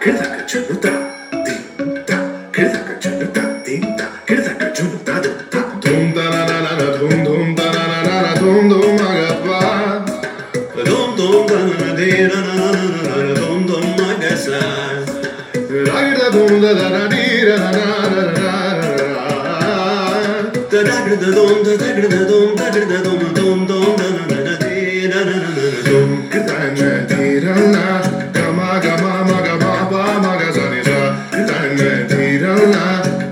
Kırlaka çunuta dinta, kırlaka çunuta dinta, kırlaka çunuta dinta. Dum da na na na na dum dum da na na na na dum dum agappa. Dum dum da na na de na na na na na dum dum agasa. Ragda dum da da na di na na na na na. Da da da dum da da da dum da da dum dum dum da na na na de na na na na dum. Kırda na di na na. Gama gama ma gama ba ma ga za ni sa. Kırda na di na na.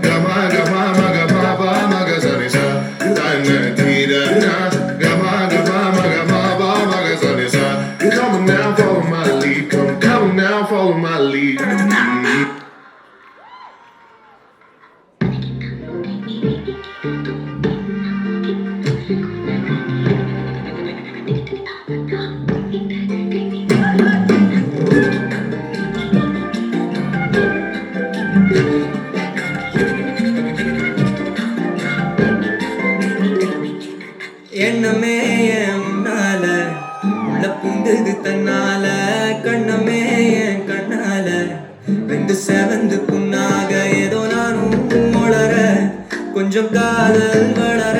Gama gama ma gama ba ma ga za ni sa. Kırda na di na na. Gama gama ma gama ba ma ga za ni sa. Come on now, follow my lead. Come on now, follow my lead. எண்ணமே என் முன்னால உள்ள புந்தது தன்னால கண்ணமே என் கண்ணால ரெண்டு செவந்து புண்ணாக ஏதோ நானும் உளர கொஞ்சம் காதல் வளர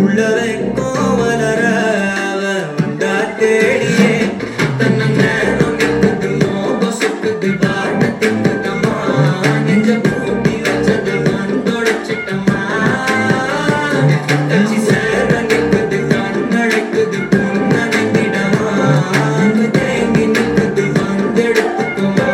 உள்ள வைக்கும் வளர அவ வந்தா தேடியே தன்னை நேரம் நிற்குது மோகம் சுக்குது பாட திக்குதம்மா நெஞ்ச பூட்டி வச்சது மண்டொடைச்சிட்டம்மா கட்சி சேர நிற்குது கண்ணழைக்குது பொன்னடைந்திடமா அங்கு தேங்கி நிற்குது வந்தெடுத்துக்குமா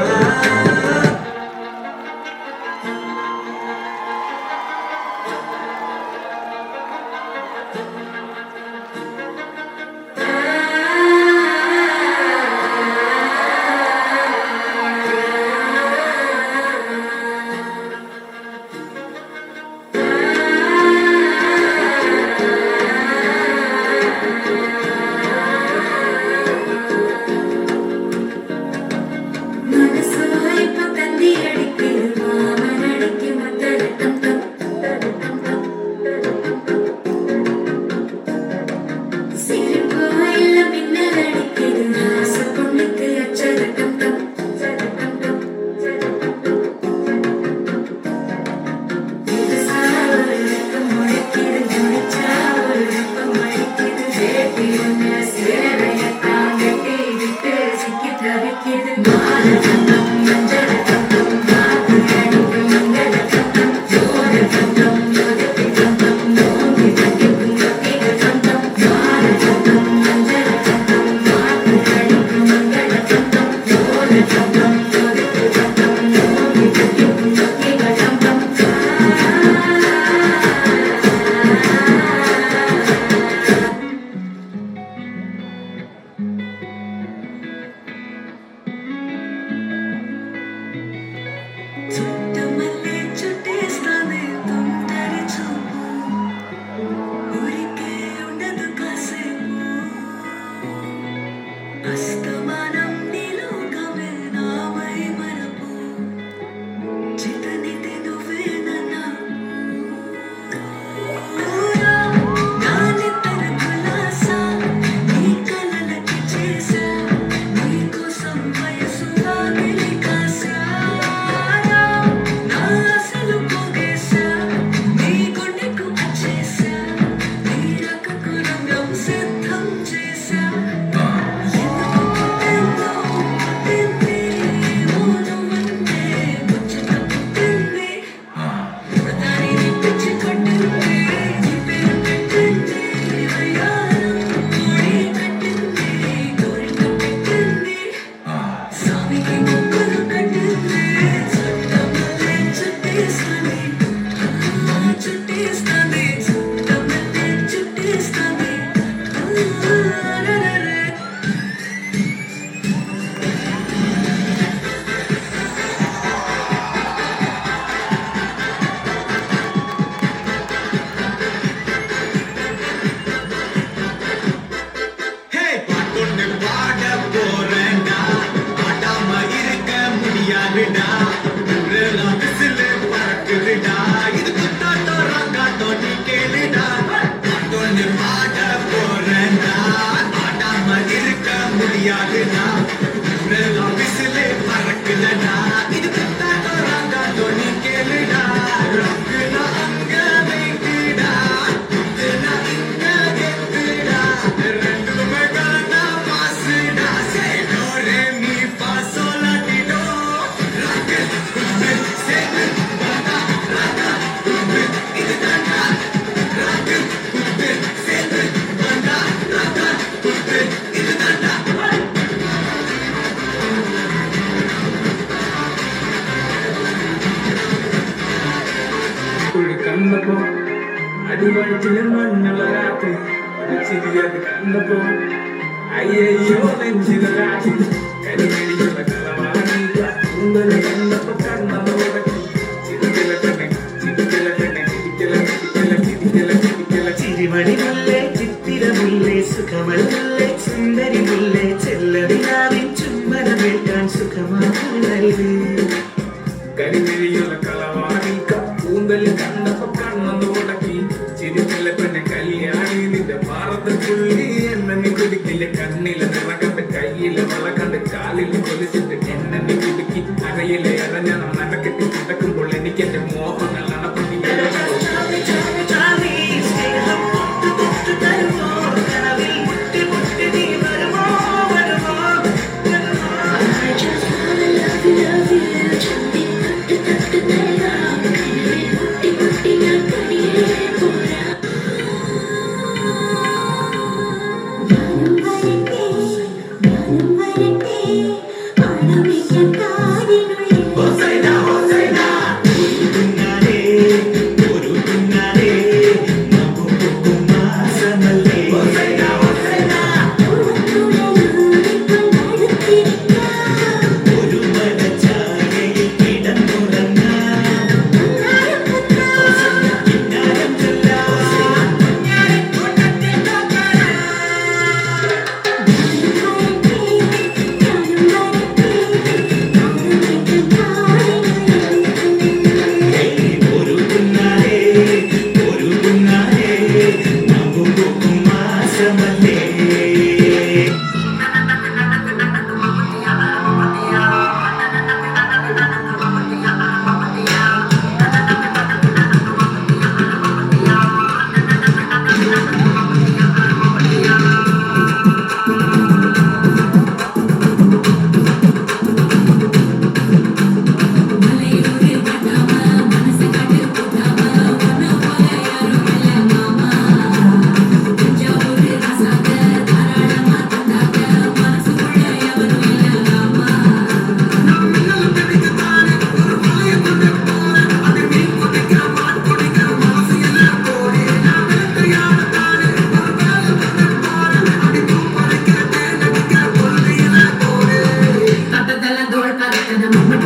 முடியாதுனா விசிலே பறக்க വന്നപ്പോ അടിവയറ്റിലെ മഞ്ഞുള്ള രാത്രി ഒരു ചിരിയത് കണ്ടപ്പോ അയ്യോ നെഞ്ചിലെ രാത്രി കരിമേടിയുള്ള കളവാണി കൂന്തല് കണ്ടപ്പോ കണ്ണതോടക്കി ചിരിക്കല തന്നെ ചിരിക്കല തന്നെ ചിരിക്കല ചിരിക്കല ചിരിക്കല ചിരിക്കല ചിരിമണി മുല്ലേ ചിത്തിര മുല്ലേ സുഖമല്ലേ സുന്ദരി മുല്ലേ ചെല്ലതിനാവിൻ ചുമ്മനമേൽക്കാൻ സുഖമാണല്ലേ കരിമിഴിയുള്ള കളവാണി കൂന്തല് കണ്ടപ്പോ കണ്ണതോടക്കി ചിരിക്കല തന്നെ കല്യാണി നിന്റെ മാറത്തെ പുള്ളി എന്നെ കുടുക്കില്ല കണ്ണിലെ നിറകണ്ട് കയ്യിലെ വളകണ്ട് കാലിൽ കൊലിച്ചിട്ട് എന്നെ കുടുക്കി അരയിലെ അരഞ്ഞാണ് നടക്കെട്ടി കിടക്കുമ്പോൾ എനിക്ക് എന്റെ മോഹങ്ങൾ നടപ്പി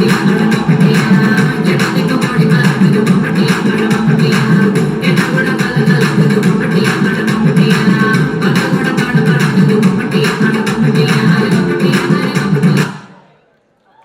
Mama,